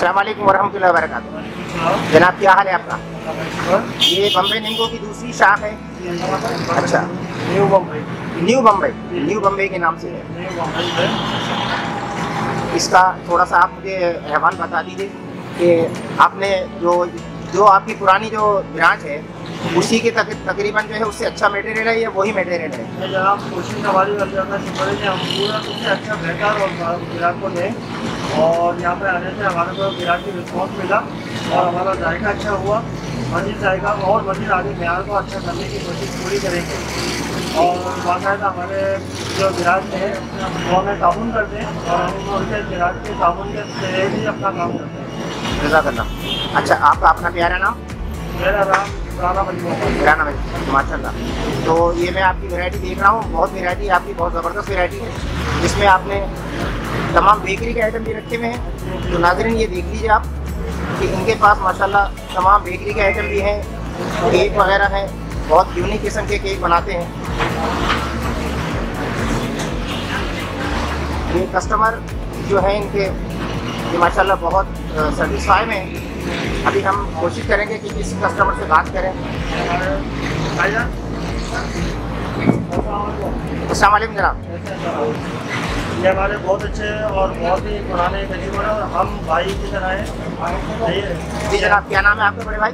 अस्सलाम वालेकुम वरहमतुल्लाहि वबरकातुहू। जनाब क्या हाल है आपका? ये बम्बई निम्को की दूसरी शाख है। अच्छा, न्यू बम्बई के नाम से है। इसका थोड़ा सा आप मुझे अहवाल बता दीजिए कि आपने जो आपकी पुरानी जो ब्रांच है उसी के तकरीबन जो है उससे अच्छा मटेरियल है या वही मटेरियल है? जनाब कोशिश हमारी हम पूरा सबसे अच्छा बेहतर और ग्राहक को दें, और यहाँ पे आने से हमारे को ग्राहक की रिस्पॉन्स मिला और हमारा जायका अच्छा हुआ। मज़ीद जायका और मज़ीद आगे म्यार को अच्छा करने की कोशिश पूरी करेंगे और बाकायदा हमारे जो ग्राहक हैं वो हमें ताउन करते हैं और हम उनके ग्राहक के ताउन के तहत ही अपना काम करते हैं। जज़ाकल्लाह। अच्छा, आपका अपना प्यारा नाम? मेरा नाम राना भाई माशाल्लाह। तो ये मैं आपकी वैरायटी देख रहा हूँ, बहुत वैरायटी आपकी, बहुत ज़बरदस्त वैरायटी है जिसमें आपने तमाम बेकरी के आइटम भी रखे हुए हैं। तो नाज़रीन ये देख लीजिए आप कि इनके पास माशाल्लाह तमाम बेकरी के आइटम भी हैं, केक वगैरह हैं, बहुत यूनिक किस्म के केक बनाते हैं। ये कस्टमर जो है इनके ये माशाल्लाह बहुत सेटिस्फाई में। अभी हम कोशिश करेंगे कि किसी कस्टमर से बात करें। अस्सलाम वालेकुम जनाब। ये हमारे बहुत अच्छे और बहुत ही पुराने कस्टमर हैं और हम भाई की तरह हैं। जी जनाब, क्या नाम है आपका बड़े भाई?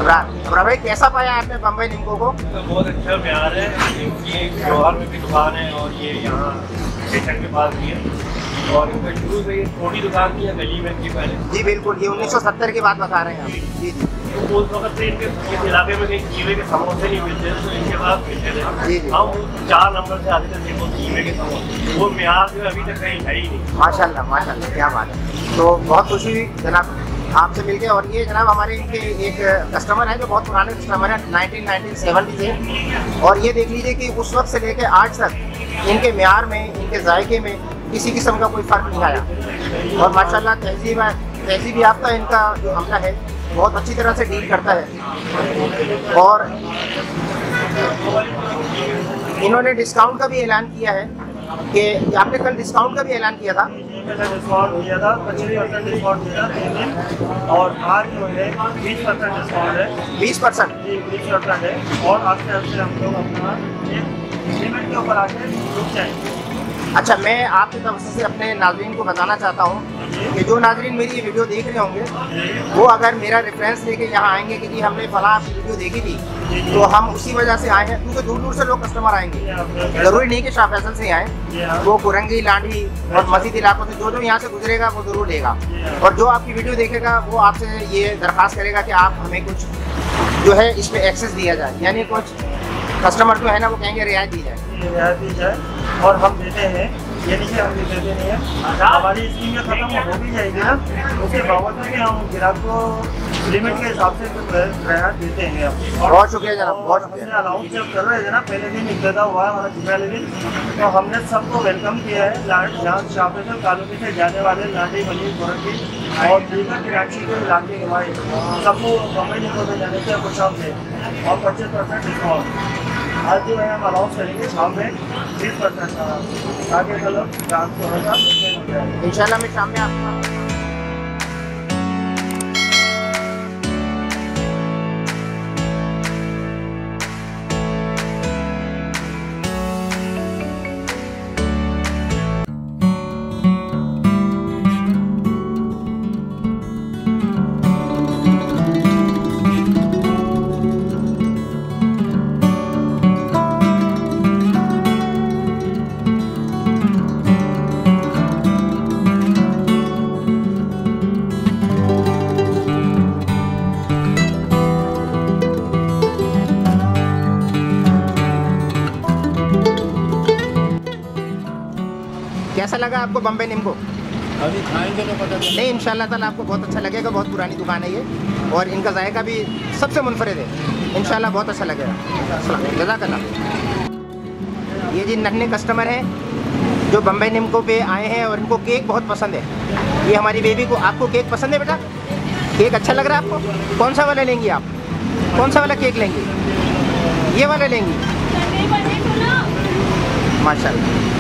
अबरार भाई, कैसा पाया आपने बम्बई निम्को को? बहुत अच्छा प्यार है। इनकी जौहर में भी दुकान है और ये यहाँ स्टेशन के पास भी है और इनका शुरू से ये छोटी दुकान थी गली में की पहले। जी बिल्कुल, ये 1970 की बात बता रहे हैं आप। जी जी। तो उस वक्त से इनके इस इलाके में कहीं कीवे के समोसे नहीं मिलते थे तो इनके पास मिलते थे। जी जी। हम 4 नंबर से आते थे वो कीवे के समोसे, वो म्यार जो अभी तक कहीं है ही नहीं। माशाल्लाह माशाल्लाह, क्या बात है। तो बहुत खुशी हुई जनाब आपसे मिलके। और ये जनाब हमारे इनके एक कस्टमर है जो बहुत पुराने कस्टमर हैं 1970 से। और ये देख लीजिए कि उस वक्त से लेकर आज तक इनके म्यार में, इनके जायके में किसी किस्म का कोई फ़र्क नहीं आया। और माशाल्लाह तहजीब याफ्ता इनका जो अमला है बहुत अच्छी तरह से डील करता है। और इन्होंने डिस्काउंट का भी ऐलान किया है कि आपने कल डिस्काउंट का भी ऐलान किया था। डिस्काउंट दिया था, 25% डिस्काउंट दिया था 3 दिन, और आज जो है 20% डिस्काउंट है। 20%? जी 20% है। और आस्ते आस्ते हम लोग अपना एक लिमिट के ऊपर आके रुक जाएंगे। अच्छा, मैं आपकी तरफ से अपने नाज़रीन को बताना चाहता हूँ कि जो नाज़रीन मेरी ये वीडियो देख रहे होंगे वो अगर मेरा रेफरेंस लेके यहाँ आएंगे कि जी हमने फलां आपकी वीडियो देखी थी तो हम उसी वजह से आए हैं, क्योंकि दूर दूर से लोग कस्टमर आएंगे। ज़रूरी नहीं कि शाह फैसल से आएँ, वो कुरंगी, लांडी और मज़ीद इलाकों से जो यहाँ से गुजरेगा वो ज़रूर लेगा। और जो आपकी वीडियो देखेगा वो आपसे ये दरख्वास्त करेगा कि आप हमें कुछ जो है इस पर एक्सेस दिया जाए, यानी कुछ कस्टमर जो है ना वो कहेंगे रियायत दी जाए। रियायत दी जाए और हम देते हैं, ये नहीं कि हम देते नहीं है। हमारी स्कीम में ख़त्म हो भी जाएगी ना, उसके बावजूद भी हम ग्राहक को लिमिट के हिसाब से रियायत देते हैं। बहुत शुक्रिया जनाब, बहुत शुक्रिया। अलाउंस जब कर रहे थे ना, पहले दिन इब्तदा हुआ है हमारा जुम्मे वाले दिन, तो हमने सबको वेलकम किया है। यहाँ शाह फैसल कॉलोनी से जाने वाले लांडी, मनी, गोरखी और दीगर कराची के इलाके के भाई सबको बम्बई निम्को में जाने से खुशामदीद और 25% डिस्काउंट। आज जो है हम अलाउंस करेंगे शाम में 20% का, ताकि चलो रात को इंशाल्लाह मैं शाम में आपका कैसा लगा आपको बम्बई निम्को? अभी खाएंगे तो पता चलेगा। नहीं, इंशाल्लाह ताला आपको बहुत अच्छा लगेगा। बहुत पुरानी दुकान है ये और इनका जायका भी सबसे मुनफरिद है। इंशाल्लाह बहुत अच्छा लगेगा। जज़ाकल्लाह। ये जी नन्हे कस्टमर हैं जो बम्बई निम्को पे आए हैं और इनको केक बहुत पसंद है। ये हमारी बेबी को, आपको केक पसंद है बेटा? केक अच्छा लग रहा है आपको? कौन सा वाला लेंगी आप? कौन सा वाला केक लेंगी? ये वाला लेंगी? माशाल्लाह।